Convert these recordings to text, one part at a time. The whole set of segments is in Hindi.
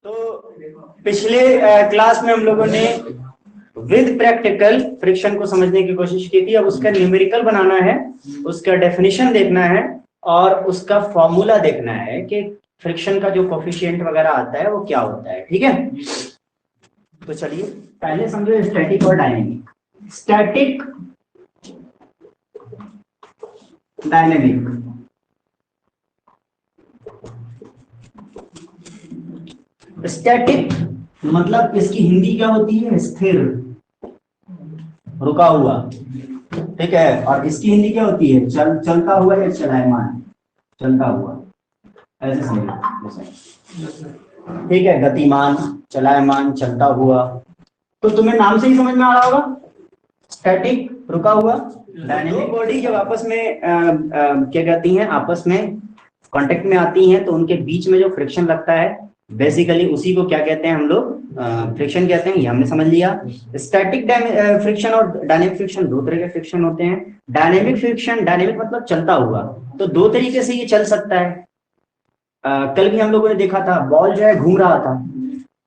तो पिछले क्लास में हम लोगों ने विद प्रैक्टिकल फ्रिक्शन को समझने की कोशिश की थी। अब उसका न्यूमेरिकल बनाना है, उसका डेफिनेशन देखना है और उसका फॉर्मूला देखना है कि फ्रिक्शन का जो कोफिशिएंट वगैरह आता है वो क्या होता है। ठीक है, तो चलिए पहले समझो स्टैटिक और डायनेमिक। Static, dynamic. स्टैटिक मतलब इसकी हिंदी क्या होती है? स्थिर, रुका हुआ। ठीक है, और इसकी हिंदी क्या होती है? चलता हुआ या चलायमान, चलता हुआ, ऐसे समझो। ठीक है, गतिमान, चलायमान, चलता हुआ। तो तुम्हें नाम से ही समझ में आ रहा होगा, स्टैटिक, रुका हुआ। डायनेमिक बॉडी जब आपस में क्या कहती हैं, आपस में कांटेक्ट में आती हैं तो उनके बीच में जो फ्रिक्शन लगता है बेसिकली उसी को क्या कहते हैं हम लोग? फ्रिक्शन कहते हैं। ये हमने समझ लिया। स्टैटिक फ्रिक्शन और डायनेमिक फ्रिक्शन दो तरह के फ्रिक्शन होते हैं। डायनेमिक फ्रिक्शन, डायनेमिक मतलब चलता हुआ, तो दो तरीके से ये चल सकता है। कल भी हम लोगों ने देखा था, बॉल जो है घूम रहा था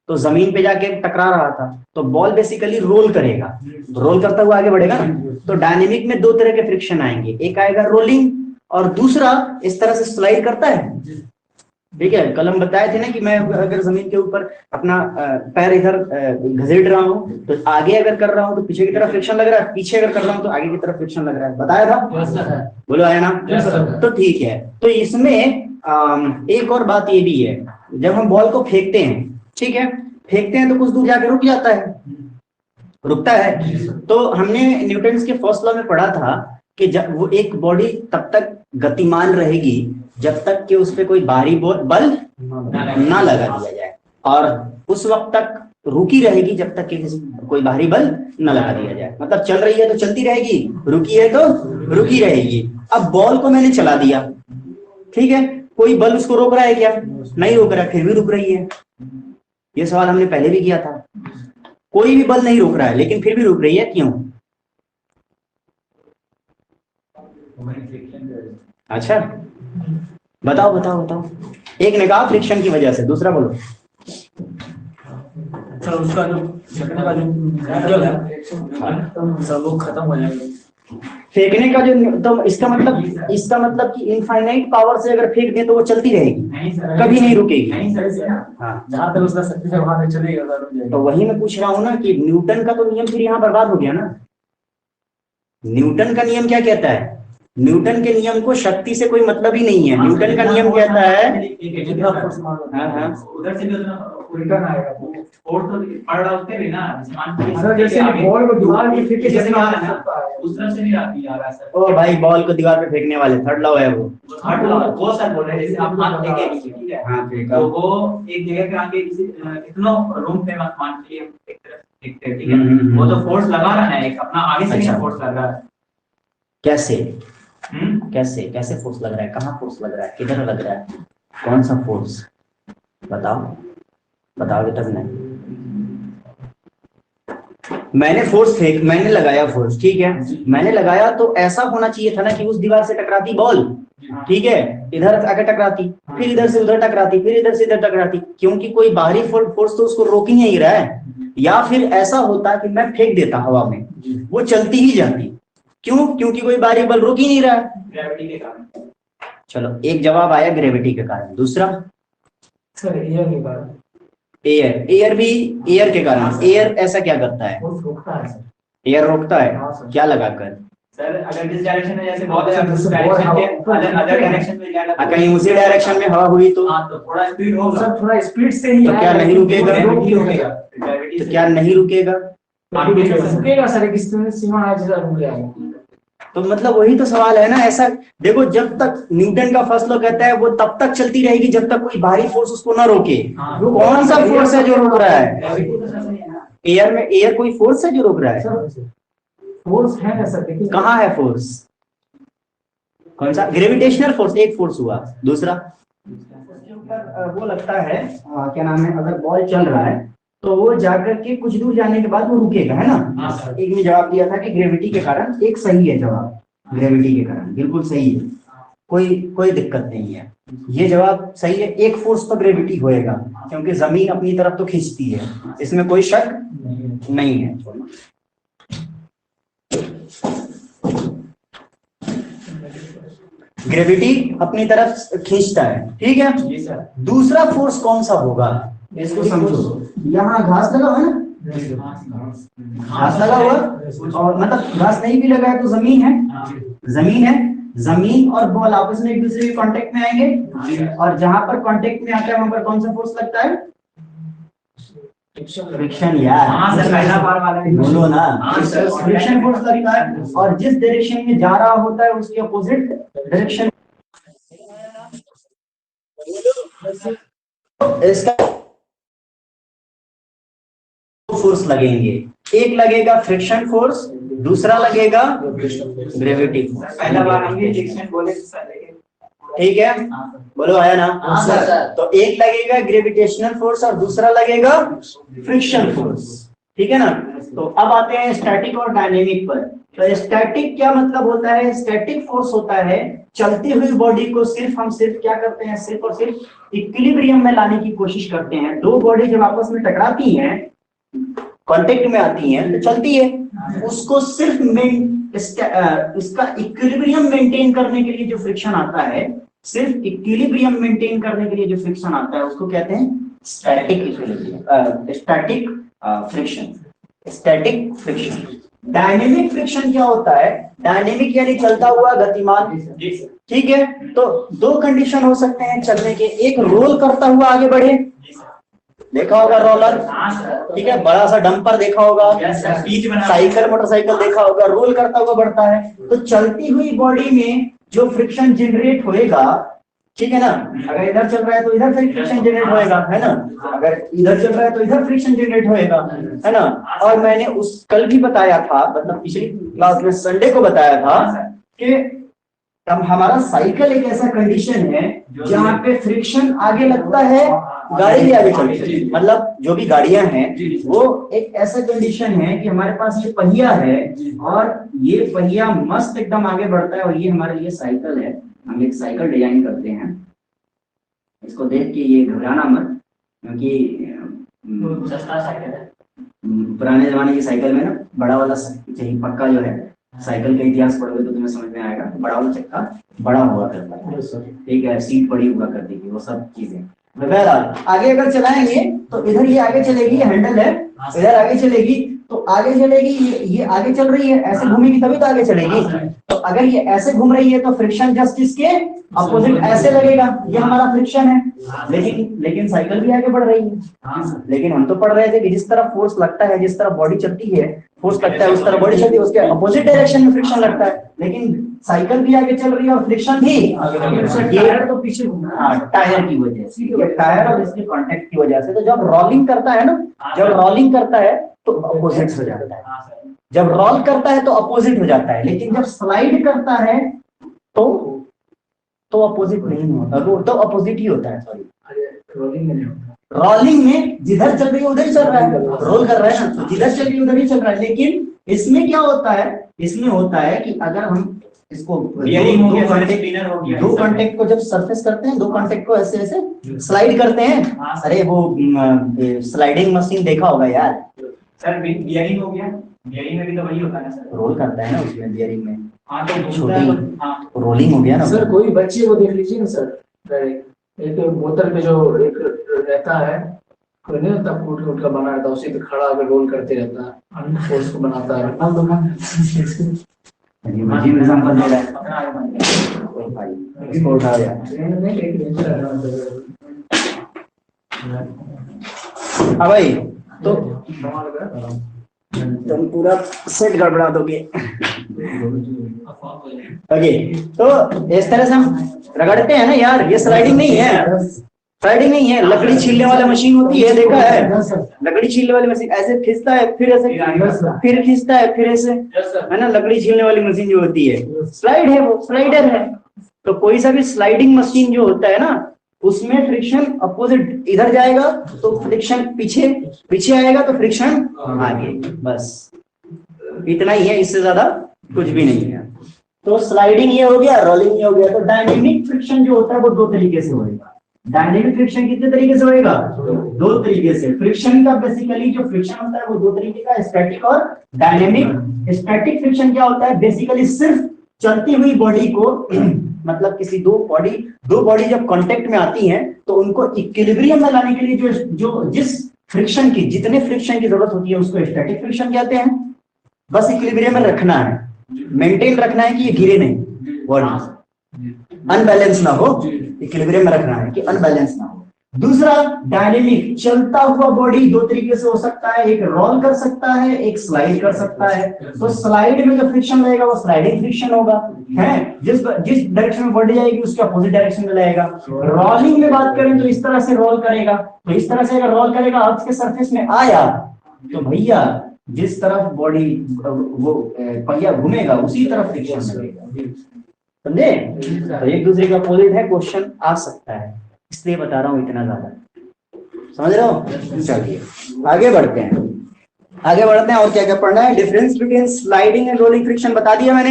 तो जमीन पे जाके टकरा रहा था, तो बॉल बेसिकली रोल करेगा, रोल करता हुआ आगे बढ़ेगा ना। तो डायनेमिक में दो तरह के फ्रिक्शन आएंगे, एक आएगा रोलिंग और दूसरा इस तरह से स्लाइड करता है। ठीक है, कल हम बताए थे ना कि मैं अगर जमीन के ऊपर अपना पैर इधर घसीट रहा हूँ तो आगे अगर कर रहा हूँ तो पीछे की तरफ फ्रिक्शन लग रहा है, पीछे अगर कर रहा हूँ तो आगे की तरफ फ्रिक्शन लग रहा है। बताया था? बोलो आया ना? तो ठीक है, तो इसमें एक और बात ये भी है, जब हम बॉल को फेंकते हैं, ठीक है, फेंकते हैं तो कुछ दूर जाके रुक जाता है, रुकता है। तो हमने न्यूटन के फर्स्ट लॉ में पढ़ा था कि जब वो एक बॉडी तब तक गतिमान रहेगी जब तक कि उस पर कोई बाहरी बल ना लगा दिया जाए, और उस वक्त तक रुकी रहेगी जब तक कि कोई बाहरी बल न लगा दिया जाए। मतलब चल रही है तो चलती रहेगी, रुकी है तो रुकी रहेगी। अब बॉल को मैंने चला दिया, ठीक है, कोई बल उसको रोक रहा है क्या? नहीं रोक रहा है, फिर भी रुक रही है। ये सवाल हमने पहले भी किया था। कोई भी बल नहीं रोक रहा है लेकिन फिर भी रुक रही है, क्यों? अच्छा, बताओ बताओ बताओ। एक ने कहा फ्रिक्शन की वजह से, दूसरा बोलो। उसका जो वो खत्म हो जाएगा। फेंकने का जो, तो इसका मतलब कि इनफाइनाइट पावर से अगर फेंक दे तो वो चलती रहेगी, कभी नहीं रुकेगी। हाँ, जहाँ तक उसका शक्ति से वहां तक चलेगा। तो वही मैं पूछ रहा हूँ ना कि न्यूटन का तो नियम फिर यहाँ बर्बाद हो गया ना। न्यूटन का नियम क्या कहता है? न्यूटन के नियम को शक्ति से कोई मतलब ही नहीं है। न्यूटन का नियम कहता है, उधर से भी रिटर्न आएगा, और तो पड़ रहा उसके भी ना, जैसे बॉल को दीवार पे फेंक के जैसे आ रहा है उस तरफ से नहीं आती आ रहा है। ओ भाई, बॉल को दीवार पे फेंकने वाले थर्ड लॉ है वो। थर्ड लॉ वो सर बोल रहे हैं, जैसे आप मान लेंगे ठीक है, हाँ, तो वो एक जगह पे आके किसी इतना रूम पे मान के लिए एक तरफ देखते हैं, ठीक है, वो तो फोर्स लगा रहा है, एक अपना आगे से नहीं फोर्स लग रहा है। कैसे कैसे फोर्स लग रहा है? कहाँ फोर्स लग रहा है? किधर लग रहा है? कौन सा फोर्स? बताओगे तब नहीं। मैंने लगाया फोर्स, ठीक है, मैंने लगाया तो ऐसा होना चाहिए था ना कि उस दीवार से टकराती बॉल, ठीक है, इधर आकर टकराती, फिर इधर से उधर टकराती, फिर इधर से इधर टकराती, क्योंकि कोई बाहरी फोर्स तो उसको रोक ही नहीं रहा है। या फिर ऐसा होता कि मैं फेंक देता हवा में, वो चलती ही जाती। क्यों? क्योंकि कोई बाहरी बल रोक ही नहीं रहा है, ग्रेविटी के कारण। चलो, एक जवाब आया ग्रेविटी के कारण। दूसरा सर एयर के कारण। एयर भी एयर के कारण। एयर ऐसा क्या करता है? रोकता है सर। एयर रोकता है, क्या लगाकर? सर अगर जिस डायरेक्शन में जैसे बहुत उस डायरेक्शन के अदर डायरेक्शन में जाएगा, कहीं उसी डायरेक्शन में हवा हुई तो हाँ, तो थोड़ा स्पीड होगा सर, थोड़ा स्पीड से ही तो क्या नहीं रुकेगा? ग्रेविटी तो क्या नहीं रुकेगा? रुकेगा सर, एक सीमा है जैसा रुक जाएगा। तो मतलब वही तो सवाल है ना। ऐसा देखो, जब तक न्यूटन का फर्स्ट लॉ कहता है वो तब तक चलती रहेगी जब तक कोई बाहरी फोर्स उसको ना रोके। कौन सा फोर्स है जो रोक रहा है? एयर में एयर कोई फोर्स है जो रोक रहा है? फोर्स है ना सर, देखिए कहाँ है फोर्स? कौन सा? ग्रेविटेशनल फोर्स एक फोर्स हुआ। दूसरा वो लगता है क्या नाम है, अगर बॉल चल रहा है तो वो जाकर के कुछ दूर जाने के बाद वो रुकेगा, है ना। एक ने जवाब दिया था कि ग्रेविटी के कारण, एक सही है जवाब, ग्रेविटी के कारण बिल्कुल सही है, कोई दिक्कत नहीं है। ये जवाब सही है। एक फोर्स तो ग्रेविटी होएगा क्योंकि जमीन अपनी तरफ तो खींचती है, इसमें कोई शक नहीं है। ग्रेविटी अपनी तरफ खींचता है, ठीक है जी सर। दूसरा फोर्स कौन सा होगा इसको समझो। यहाँ घास लगा हुआ है ना, घास लगा हुआ, और मतलब घास नहीं भी लगा है तो जमीन है, जमीन है। जमीन और बॉल आपस में एक दूसरे के कांटेक्ट में आएंगे, और जहां पर कांटेक्ट में आता है वहां पर कौन सा फोर्स लगता है? फ्रिक्शन यार। हाँ सर, पहला बार वाला है। बोलो ना, हाँ सर, फ्रिक्शन फोर्स लगता है। और जिस डायरेक्शन में जा रहा होता है उसके अपोजिट डायरेक्शन इसका फोर्स लगेंगे। एक लगेगा फ्रिक्शन फोर्स, दूसरा लगेगा ग्रेविटी फोर्स। पहला बार हम ये फ्रिक्शन बोले सर, लेकिन ठीक है, बोलो आया ना? हाँ सर। तो एक लगेगा ग्रेविटेशनल फोर्स और दूसरा लगेगा फ्रिक्शन फोर्स, ठीक है ना? तो अब आते हैं स्टैटिक और डायनेमिक पर। तो स्टैटिक क्या मतलब होता है? स्टैटिक फोर्स होता है चलती हुई बॉडी को हम सिर्फ क्या करते हैं, सिर्फ और सिर्फ इक्विलिब्रियम में लाने की कोशिश करते हैं। दो बॉडी जब आपस में टकराती हैं, कांटेक्ट में आती हैं तो चलती है, उसको सिर्फ इसका इक्विलिब्रियम मेंटेन करने के लिए जो फ्रिक्शन आता है, सिर्फ इक्विलिब्रियम मेंटेन करने के लिए जो फ्रिक्शन आता है उसको कहते हैं static equilibrium, static friction, static friction. Dynamic friction क्या होता है? डायनेमिक यानी चलता हुआ गतिमान, ठीक है? तो दो कंडीशन हो सकते हैं चलने के, एक रोल करता हुआ आगे बढ़े, देखा होगा रोलर, ठीक है, बड़ा सा डंपर देखा होगा, साइकिल मोटरसाइकिल देखा होगा, रोल करता हुआ बढ़ता है। तो चलती हुई बॉडी में जो फ्रिक्शन जनरेट होएगा, ठीक है ना, अगर इधर चल रहा है तो इधर से फ्रिक्शन जनरेट होएगा, है ना, अगर इधर चल रहा है तो इधर फ्रिक्शन जनरेट होएगा, है ना। और मैंने उस कल भी बताया था, मतलब पिछली क्लास में संडे को बताया था कि अब हमारा साइकिल एक ऐसा कंडीशन है जहाँ पे फ्रिक्शन आगे लगता है, गाड़ी भी आगे चलती है। मतलब जो भी गाड़ियां हैं वो एक ऐसा कंडीशन है कि हमारे पास ये पहिया है और ये पहिया मस्त एकदम आगे बढ़ता है, और ये हमारे लिए साइकिल है। हम एक साइकिल डिजाइन करते हैं, इसको देख के ये घबराना मत, क्योंकि सस्ता साइकिल है। पुराने जमाने की साइकिल में ना बड़ा वाला चाहिए, पक्का जो है साइकिल का इतिहास पढ़ोगे तो तुम्हें समझ में आएगा। बड़ा वाला चक्का बड़ा हुआ करता है, ठीक है, सीट बड़ी हुआ करती थी, वो सब चीजें। बहरहाल आगे अगर चलाएंगे तो इधर ये आगे चलेगी, हैंडल है, इधर आगे चलेगी तो आगे चलेगी, ये आगे चल रही है, ऐसे घूमेगी तभी तो आगे चलेगी। तो अगर ये ऐसे घूम रही है तो फ्रिक्शन जस्ट इसके अपोजिट ऐसे लगेगा, ये हमारा फ्रिक्शन है। लेकिन साइकिल भी आगे बढ़ रही है। लेकिन हम तो पढ़ रहे थे कि जिस तरफ फोर्स लगता है, जिस तरफ बॉडी चलती है, फोर्स लगता है उस तरफ बॉडी चलती है, उसके अपोजिट डायरेक्शन में फ्रिक्शन लगता है। लेकिन साइकिल भी आगे चल रही है और फ्रिक्शन भी टायर तो पीछे घूमना, हाँ, टायर की वजह से, ये टायर और इसके कांटेक्ट की वजह से। तो जब रोलिंग करता है ना, जब रोलिंग करता है तो अपोजिट हो जाता है, जब रोल करता है तो अपोजिट हो जाता है। लेकिन जब स्लाइड करता है तो अपोजिट नहीं होता, तो अपोजिट ही होता है। सॉरी, रोलिंग में नहीं होता। रोलिंग में जिधर चल रही है उधर ही चल रहा है, रोल कर रहा है ना, तो जिधर चल रही है उधर ही चल रहा है। लेकिन इसमें क्या होता है? इसमें होता है कि अगर हम इसको दो कांटेक्ट को जब सरफेस करते हैं, दो कांटेक्ट को ऐसे ऐसे स्लाइड करते हैं। अरे वो स्लाइडिंग मशीन देखा होगा यार सर, बियरिंग हो गया, बियरिंग में भी तो वही होता है ना सर, रोल करता है ना उसमें, बियरिंग में। हाँ, तो छोटी रोलिंग हो गया ना सर। कोई बच्चे को देख लीजिए ना सर, एक बोतल पे जो एक रहता है, कोई नहीं होता, फूट का बना रहता है, उसी पे खड़ा होकर रोल करते रहता है, फोर्स को बनाता है। एग्जांपल दे रहा है भाई, इसको उठा दिया। हाँ भाई, तो तुम पूरा सेट गड़बड़ा दोगे। ओके, तो इस तरह से हम रगड़ते हैं ना यार, ये स्लाइडिंग नहीं है, स्लाइडिंग नहीं है। लकड़ी छीलने वाली मशीन होती है, देखा है? लकड़ी छीलने वाली मशीन ऐसे खींचता है, फिर ऐसे, फिर खींचता है, फिर ऐसे, है ना। लकड़ी छीलने वाली मशीन जो होती है स्लाइड है, वो स्लाइडर है। तो कोई सा भी स्लाइडिंग मशीन जो होता है ना, उसमें फ्रिक्शन अपोजिट इधर जाएगा तो फ्रिक्शन पीछे, पीछे आएगा तो फ्रिक्शन आगे, बस इतना ही है, इससे ज्यादा कुछ भी नहीं है। तो स्लाइडिंग ये हो गया, रोलिंग ये हो गया। तो डायनेमिक फ्रिक्शन जो होता है वो दो तरीके से होगा। डायनेमिक फ्रिक्शन कितने तरीके से होएगा? दो तरीके से। फ्रिक्शन का बेसिकली जो फ्रिक्शन होता है वो दो तरीके का, स्टैटिक और डायनेमिक। स्टैटिक फ्रिक्शन क्या होता है? बेसिकली सिर्फ चलती हुई बॉडी को मतलब किसी दो बॉडी जब कांटेक्ट में आती हैं तो उनको इक्विलिब्रियम में लाने के लिए जो जिस फ्रिक्शन की जितने फ्रिक्शन की जरूरत होती है उसको स्टैटिक फ्रिक्शन कहते हैं। बस इक्विलिब्रियम में रखना है, मेंटेन रखना है कि ये गिरे नहीं, बॉडी अनबैलेंस ना हो, इक्विलिब्रियम में रखना है कि अनबैलेंस ना हो। दूसरा डायनेमिक, चलता हुआ बॉडी दो तरीके से हो सकता है, एक रोल कर सकता है, एक स्लाइड कर सकता है। तो स्लाइड में जो फ्रिक्शन रहेगा वो स्लाइडिंग फ्रिक्शन होगा, है जिस डायरेक्शन में बॉडी जाएगी उसके अपोजिट डायरेक्शन में लगेगा। रोलिंग में बात करें तो इस तरह से रोल करेगा, तो इस तरह से अगर रोल करेगा अर्थ के सरफेस में आया तो भैया जिस तरफ बॉडी वो पहिया घूमेगा उसी तरफ फ्रिक्शन लगेगा, समझे? तो एक दूसरे का अपोजिट है, क्वेश्चन आ सकता है, इसलिए बता रहा हूं इतना ज्यादा, समझ रहे हो? चलिए आगे बढ़ते हैं और क्या क्या पढ़ना है। Difference between sliding and rolling friction बता दिया मैंने,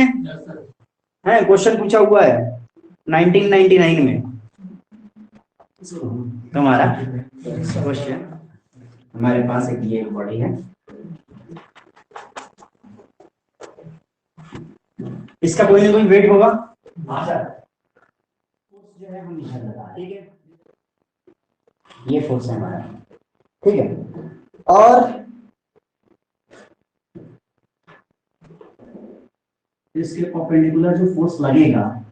है क्वेश्चन पूछा हुआ है 1999 में तुम्हारा क्वेश्चन। हमारे पास एक ये बॉडी है, इसका कोई ना कोई वेट होगा, जो है हम इधर लगा, ठीक है, ये फोर्स है हमारा, ठीक है। और इसके परपेंडिकुलर जो फोर्स लगेगा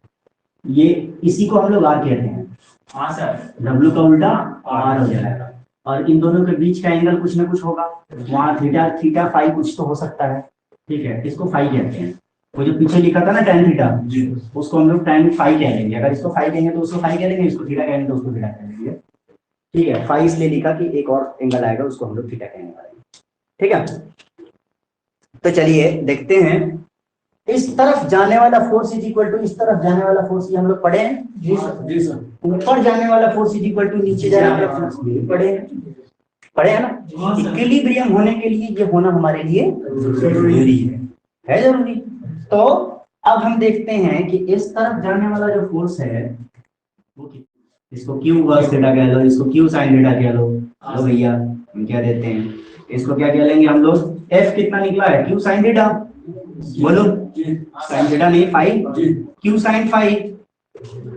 ये इसी को हम लोग आर कहते हैं। हाँ सर, डब्ल्यू का उल्टा आर हो जाएगा, और इन दोनों के बीच का एंगल कुछ ना कुछ होगा, वहां थीटा फाई कुछ तो हो सकता है, ठीक है, इसको फाई कहते हैं। वो जो पीछे लिखा था ना tan थीटा, उसको हम लोग tan फाई कह लेंगे। अगर इसको फाई कहेंगे तो उसको फाई कह लेंगे, इसको थीटा कहेंगे तो उसको थीटा कह लेंगे, ठीक है। फाई इसलिए लिखा कि एक और एंगल आएगा उसको हम लोग थीटा कहने वाले हैं, ठीक है। तो चलिए देखते हैं, इस तरफ जाने वाला फोर्स इज इक्वल टू इस तरफ जाने वाला फोर्स, ये हम लोग पढ़े हैं। जी सर। ऊपर जाने वाला फोर्स इज इक्वल टू नीचे जाने वाला फोर्स भी पढ़े हैं ना। इक्विलिब्रियम होने के लिए ये होना हमारे लिए जरूरी है जरूरी। तो अब हम देखते हैं कि इस तरफ जाने वाला जो फोर्स है वो इसको क्यू cos थीटा कह लो, इसको क्यू sin थीटा कह लो। लो भैया हम क्या देते हैं, इसको क्या कह लेंगे हम लोग, F कितना निकला है, क्यू sin थीटा, बोलो sin थीटा नहीं फाई, क्यू sin फाई।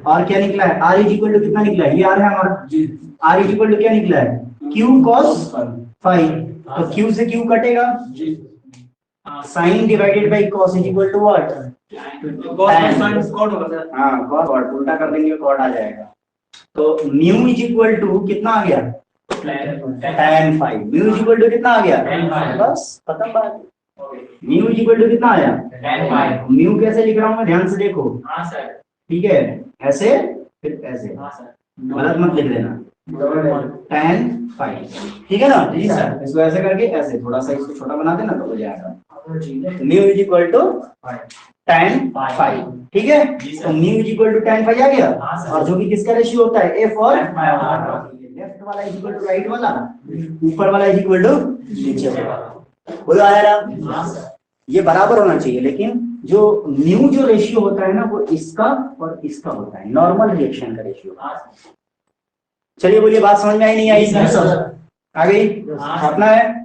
और क्या निकला है, R इज इक्वल टू कितना निकला है, ये R है हमारा, R इज इक्वल टू क्या निकला है, क्यू cos फाई। तो क्यू से क्यू कटेगा, sine divided by cos is equal to what, हाँ कॉट, उल्टा कर देंगे कॉट आ जाएगा। तो म्यू इज इक्वल टू कितना आ गया, tan phi. Mu is equal to कितना आ गया, बस खत्म बात। म्यू इज इक्वल टू कितना आया, tan फाई। म्यू कैसे लिख रहा हूं मैं, ध्यान से देखो, हाँ सर, ठीक है, ऐसे फिर ऐसे, हाँ सर, गलत मत लिख देना, tan फाई, ठीक है ना। जी सर, इसको ऐसे करके ऐसे थोड़ा सा इसको छोटा बना देना तो हो जाएगा, mu is equal to tan phi, ठीक है। तो mu is equal to tan phi आ गया, और जो कि किसका रेशियो होता है, एफ और लेफ्ट वाला इज इक्वल टू राइट वाला, ऊपर वाला इज इक्वल टू नीचे वाला, बोलो आया ना। ये बराबर होना चाहिए, लेकिन जो म्यू जो रेशियो होता है ना वो इसका और इसका होता है, नॉर्मल रिएक्शन का रेशियो। चलिए बोलिए, बात समझ में आई नहीं आई, आ गई, अपना है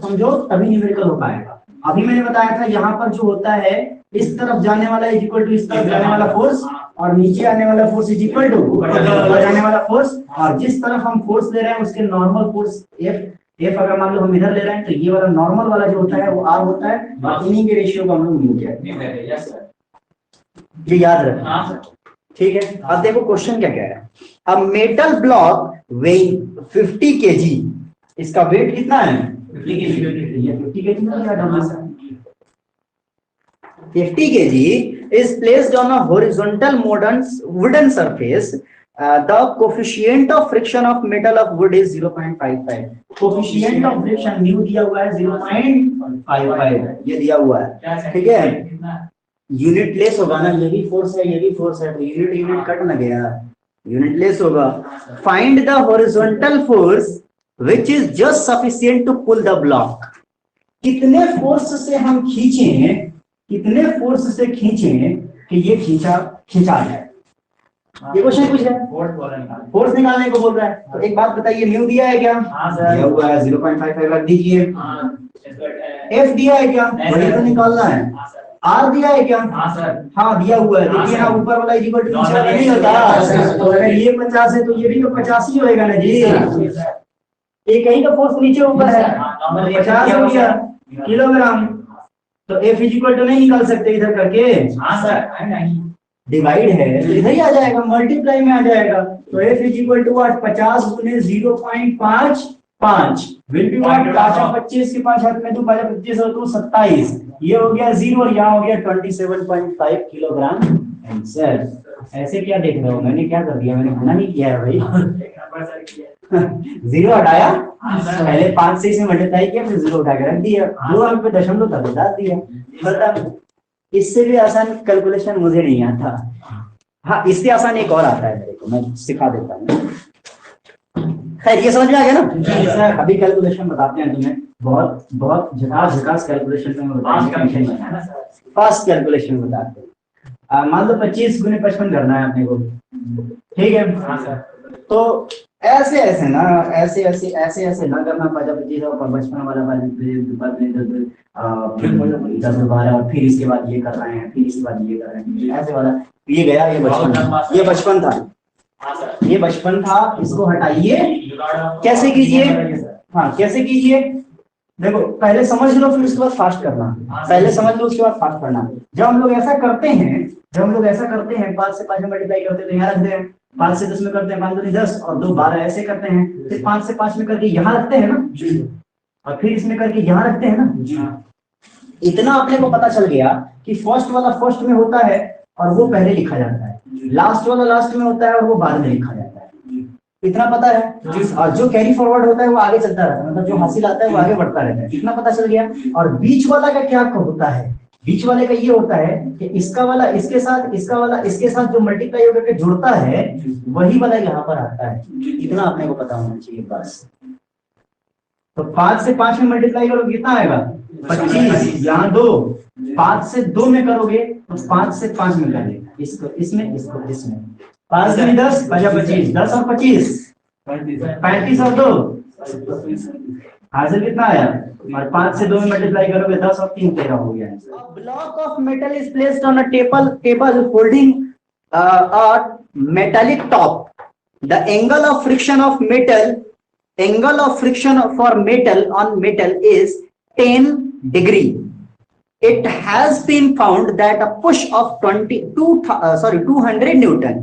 समझो तभी न्यूमेरिकल हो पाएगा। अभी मैंने बताया था यहाँ पर जो होता है, इस तरफ जाने वाला इज इक्वल टू इस तरफ जाने वाला फोर्स, और नीचे आने वाला फोर्स इज इक्वल टू ऊपर जाने वाला फोर्स। और जिस तरफ हम फोर्स ले रहे हैं उसके नॉर्मल फोर्स एफ अगर मान लो हम इधर ले रहे हैं तो ये वाला नॉर्मल वाला जो होता है वो आर होता है, और इन्हीं के रेशियो को हम लोग म्यू कहते हैं, ये याद रखना, ठीक है। अब देखो क्वेश्चन क्या कह रहा है, अब मेटल ब्लॉक वेइंग 50 kg, इसका वेट कितना है, 50 kg is placed on a horizontal wooden surface. The coefficient of friction of metal of wood is 0.55. Coefficient of friction mu दिया हुआ है 0.55, ये दिया हुआ है, ठीक है। यूनिट लेस होगा ना, ये भी फोर्स है ये भी फोर्स है, तो यूनिट कट ना गया, यूनिट लेस होगा। Find the horizontal force which is just sufficient to pull the block. कितने फोर्स से हम खींचें, कितने फोर्स से खींचें कि ये खींचा जाए। ये क्वेश्चन पूछ रहा है, फोर्स निकालने को बोल रहा है। तो एक बात बताइए, न्यू दिया है क्या? दिया हुआ है, 0.55 रख दीजिए। एफ दिया है क्या? वही तो निकालना है। आर दिया है क्या? हाँ दिया हुआ है। देखिए ना, ऊपर वाला इक्वल टू नीचे वाला नहीं होता। तो अगर ये 50 है तो ये भी तो 50 ही होएगा ना जी। एक ही का फोर्स नीचे ऊपर है, 50 हो गया किलोग्राम। तो एफ इक्वल टू नहीं निकाल सकते इधर करके? हाँ सर, डिवाइड है तो इधर ही आ जाएगा, मल्टीप्लाई में आ जाएगा। तो एफ इक्वल टू 50 गुने 0.55 विल बी व्हाट? 25 के 5 हाथ में 2 25 और 2 27, ये हो गया 0 और यहाँ हो गया 27.5 किलोग्राम आंसर। ऐसे क्या देख रहे हो, मैंने क्या कर दिया? मैंने गुना नहीं किया है भाई। जीरो हटाया, पहले 5 से इसे मल्टीप्लाई किया, फिर 0 उठा के रख दिया, 2 अंक पे दशमलव तक बता दिया। बता, इससे भी आसान कैलकुलेशन मुझे नहीं आता। हाँ, इससे आसान एक और आता है मेरे को, मैं सिखा देता हूँ। खैर, ये समझ में आ गया ना? अभी कैलकुलेशन बताते हैं तुम्हें, बहुत बहुत झकास कैलकुलेशन में बताएंगे। फास्ट कैलकुलेशन बताते हैं। मान लो 25 गुने 55 करना है अपने को, ठीक है? तो ऐसे ऐसे ना, ऐसे ऐसे ऐसे ऐसे ना करना, 25 और 55 वाला इधर दोबारा, और फिर इसके बाद ये कर रहे हैं, फिर इसके बाद ये कर रहे हैं, ऐसे वाला। ये गया, ये बचपन था, ये बचपन था, इसको हटाइए। कैसे कीजिए? हाँ, कैसे कीजिए? देखो, पहले समझ लो, फिर उसके बाद फास्ट करना। पहले समझ लो, उसके बाद फास्ट करना। जब हम लोग ऐसा करते हैं, 5 से 5 में मल्टीप्लाई करते हैं तो यहाँ रखते हैं, 5 से 10 में करते हैं, 5 2 10 और 2 12, ऐसे करते हैं। फिर 5 से 5 में करके यहाँ रखते हैं ना, और फिर इसमें करके यहाँ रखते हैं ना। इतना अपने को पता चल गया कि फर्स्ट वाला फर्स्ट में होता है और वो पहले लिखा जाता है, लास्ट वाला लास्ट में होता है और वो बाद में लिखा जाता है। इतना पता है। और जो कैरी फॉरवर्ड होता है वो आगे चलता रहता है, मतलब जो हासिल आता है वो आगे बढ़ता रहता है। इतना पता चल गया। और बीच वाला का क्या होता है? बीच वाले का ये होता है कि इसका वाला इसके साथ, इसका वाला इसके साथ जो मल्टीप्लाई होकर के जुड़ता है, वही वाला यहाँ पर आता है। इतना अपने को पता होना चाहिए बस। तो 5 से 5 में मल्टीप्लाई करोगे कितना आएगा? 25। यहाँ 2, 5 से 2 में करोगे तो 5 से 5 में कर लेगा, इसको इसमें, इसको इसमें। 5 में 10 25, 10 और 25 35 और 2 हासिल कितना आया? और 5 से 2 में मल्टीप्लाई करोगे 10 और 3 13 हो गया। Block of metal is placed on a table holding a metallic top. The angle of friction for metal on metal is 10 degree. It has been found that a push of 200 Newton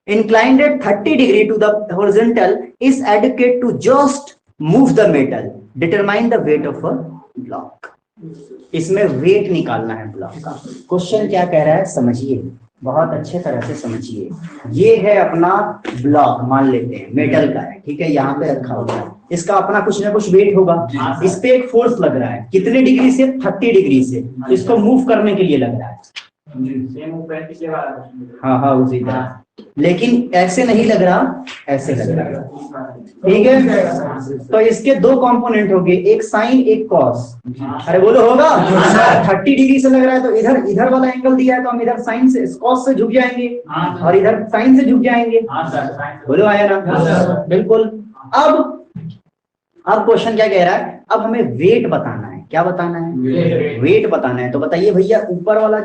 inclined at 30 degree to the horizontal is adequate to just move the metal. Determine the weight of a block. इसमें वेट निकालना है ब्लॉक का। क्वेश्चन क्या कह रहा है समझिए, बहुत अच्छे तरह से समझिए। ये है अपना ब्लॉक, मान लेते हैं मेटल का है, ठीक है, यहाँ पे रखा हुआ है। इसका अपना कुछ ना कुछ वेट होगा। इस पे एक फोर्स लग रहा है, कितने डिग्री से? 30 डिग्री से। इसको मूव करने के लिए लग रहा है। हाँ, उसी तरह, लेकिन ऐसे नहीं लग रहा, ऐसे लग रहा है, ठीक है। तो इसके 2 कंपोनेंट होंगे, एक साइन एक कॉस। अरे बोलो, होगा? 30 डिग्री से लग रहा है तो इधर वाला एंगल दिया है तो हम इधर साइन से, कॉस से झुक जाएंगे और इधर साइन से झुक जाएंगे। बोलो, आया ना? बिल्कुल। अब क्वेश्चन क्या कह रहा है? अब हमें वेट बताना है। क्या बताना है? वेट बताना है। तो बताइए भैया, ऊपर वाला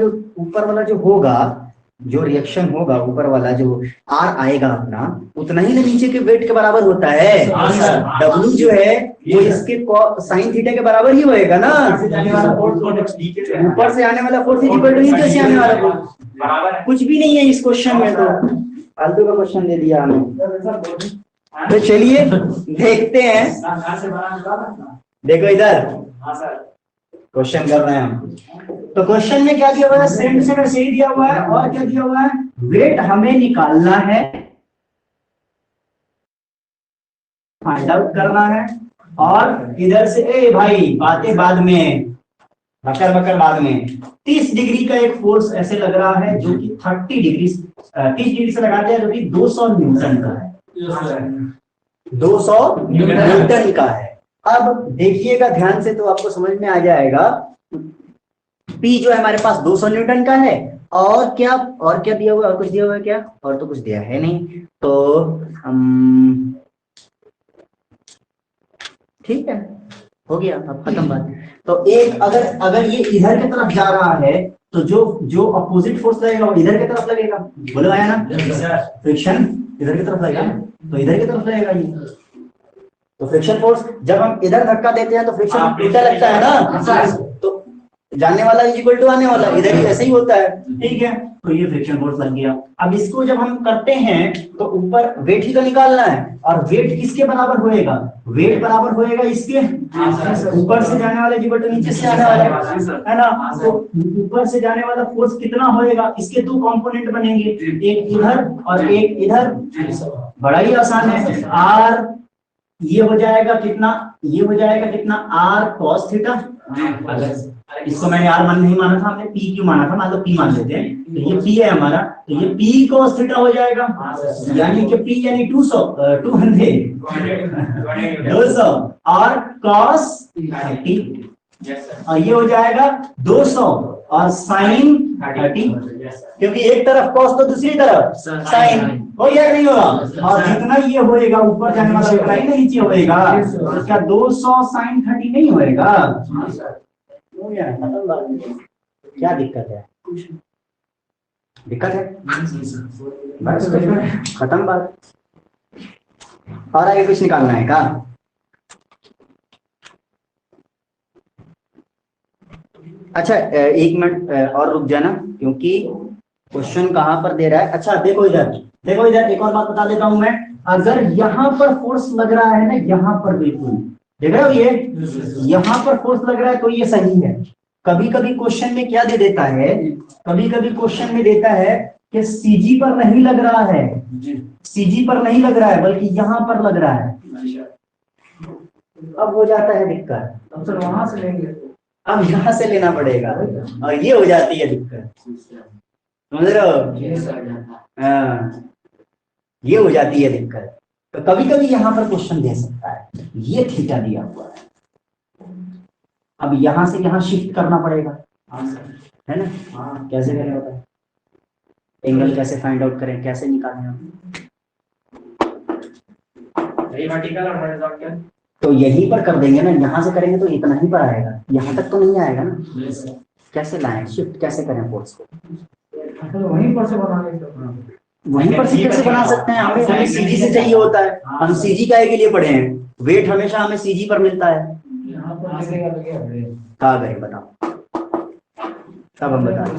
जो होगा, जो रिएक्शन होगा, ऊपर वाला जो आर आएगा अपना, उतना ही ना नीचे के वेट के बराबर होता है। डब्ल्यू जो है वो इसके साइन थीटा के बराबर ही होएगा ना। ऊपर से आने वाला फोर्स इक्वल टू नीचे से आने वाला फोर्स। कुछ भी नहीं है इस क्वेश्चन में, तो फालतू का क्वेश्चन दे दिया हमें। तो चलिए देखते हैं। देखो इधर क्वेश्चन कर रहे हैं हम। तो क्वेश्चन में क्या दिया हुआ है? सेंट से सही दिया हुआ है, और क्या दिया हुआ है? वेट हमें निकालना है, फाइंड आउट करना है। और इधर से ए भाई बातें बाद में, बकर बाद में। 30 डिग्री का एक फोर्स ऐसे लग रहा है जो कि 30 डिग्री से लगाते हैं, जो कि 200 न्यूटन का है। 200 न्यूटन का है। अब देखिएगा ध्यान से तो आपको समझ में आ जाएगा। P जो है हमारे पास 200 न्यूटन का है, और क्या दिया हुआ है, और कुछ दिया हुआ है क्या? और तो कुछ दिया है नहीं, तो ठीक है, हो गया, अब खत्म बात। तो एक अगर ये इधर की तरफ जा रहा है तो जो अपोजिट फोर्स लगेगा वो इधर की तरफ लगेगा, बोलो आया ना? फ्रिक्शन इधर की तरफ लगेगा तो इधर की तरफ लगेगा ये। तो फ्रिक्शन फोर्स जब हम इधर धक्का देते हैं तो फ्रिक्शन उल्टा लगता है ना, तो जाने वाला इज इक्वल टू आने वाला, इधर भी ऐसे ही होता है, ठीक है। तो ये फ्रिक्शन फोर्स लग गया। अब इसको जब हम करते हैं तो ऊपर वेट ही तो निकालना है, और वेट किसके बराबर होएगा? वेट बराबर होएगा इसके, ऊपर से जाने वाला इक्वल टू नीचे से आने वाला, है ना? तो ऊपर से जाने वाला फोर्स कितना होएगा? इसके दो कंपोनेंट बनेंगे, एक इधर और एक इधर। बड़ा ही आसान है। आर ये हो जाएगा कितना? ये हो जाएगा कितना? R cos theta. इसको मैंने आर मान नहीं माना था, हमने पी क्यों माना था, मान लो पी मान लेते हैं। तो ये पी है हमारा, तो ये पी कॉस थीटा हो जाएगा, यानी कि पी यानी 200 और कॉस 30, और ये हो जाएगा 200 और साइन 30, क्योंकि एक तरफ कॉस तो दूसरी तरफ साइन, हो या नहीं होगा? और जितना ये होएगा ऊपर जाने वाला उतना ही नीचे होएगा, तो क्या 200 साइन 30 नहीं होएगा? क्या दिक्कत है? दिक्कत है? बस खत्म बात। और आगे कुछ निकालना है क्या? अच्छा एक मिनट और रुक जाना, क्योंकि क्वेश्चन कहाँ पर दे रहा है। अच्छा देखो इधर, देखो इधर, एक और बात बता देता हूं मैं। अगर यहाँ पर फोर्स लग रहा है ना, यहाँ पर बिल्कुल देख रहे हो, ये यहाँ पर फोर्स लग रहा है तो ये सही है। कभी कभी क्वेश्चन में क्या दे देता है, कभी कभी क्वेश्चन में देता है कि सीजी पर नहीं लग रहा है, सीजी पर नहीं लग रहा है बल्कि यहाँ पर लग रहा है, अब हो जाता है दिक्कत। अब सर वहां से लेंगे, अब यहाँ से लेना पड़ेगा और ये हो जाती है दिक्कत, समझ रहे हो? हाँ, ये हो जाती है दिक्कत। तो कभी कभी यहाँ पर क्वेश्चन दे सकता है, ये थीटा दिया हुआ है, अब यहाँ से यहाँ शिफ्ट करना पड़ेगा, है ना? कैसे करें होता है? एंगल कैसे फाइंड आउट करें, कैसे निकालें हम? वर्टिकल और हॉरिजॉन्टल तो यहीं पर कर देंगे ना, यहाँ से करेंगे तो इतना ही पर आएगा, यहाँ तक तो नहीं आएगा ना। कैसे लाएं, शिफ्ट कैसे करें फोर्स को? वहीं पर से बना लेंगे, वहीं पर से कैसे बना सकते हैं? हमें सीजी से चाहिए होता है, हम सीजी काहे के लिए पढ़े हैं? वेट हमेशा हमें सीजी पर मिलता है। कहा गए बताओ, तब हम बता रहे,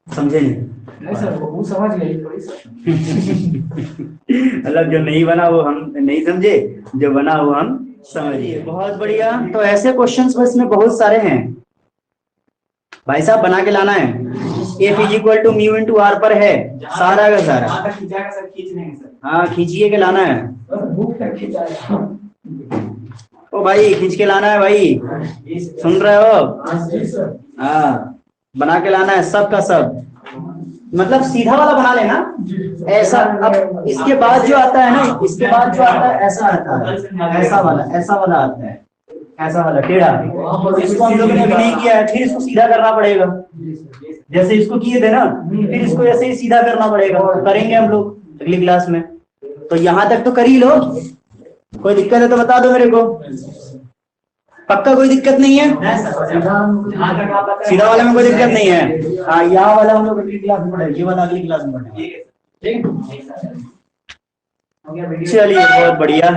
समझे नहीं सर? वो समझ गए मतलब जो नहीं बना वो हम नहीं समझे, जो बना वो हम समझिए। बहुत बढ़िया। तो ऐसे क्वेश्चंस बस में बहुत सारे हैं भाई साहब, बना के लाना है। F is equal to mu into r पर है सारा का सारा। हाँ खींचिए के लाना है। ओ भाई खींच के लाना है भाई, सुन रहे हो? हाँ बना के लाना है सब का सब, मतलब सीधा वाला बना लेना ऐसा। अब इसके बाद जो आता है ना, इसके बाद जो आता है ऐसा आता है, ऐसा वाला आता है, ऐसा वाला टेढ़ा। इसको हम लोगों ने अभी नहीं किया है, फिर इसको सीधा करना पड़ेगा। जैसे इसको किए थे ना, फिर इसको ऐसे ही सीधा करना पड़ेगा, करेंगे हम लोग अगली क्लास में। तो यहाँ तक तो कर ही लो, कोई दिक्कत है तो बता दो मेरे को। पक्का कोई दिक्कत नहीं है? सीधा वाले में कोई दिक्कत नहीं है। हाँ यहाँ वाला हम लोग अगली क्लास में पढ़ेंगे, ये वाला अगली क्लास में पढ़ेंगे। चलिए बहुत बढ़िया।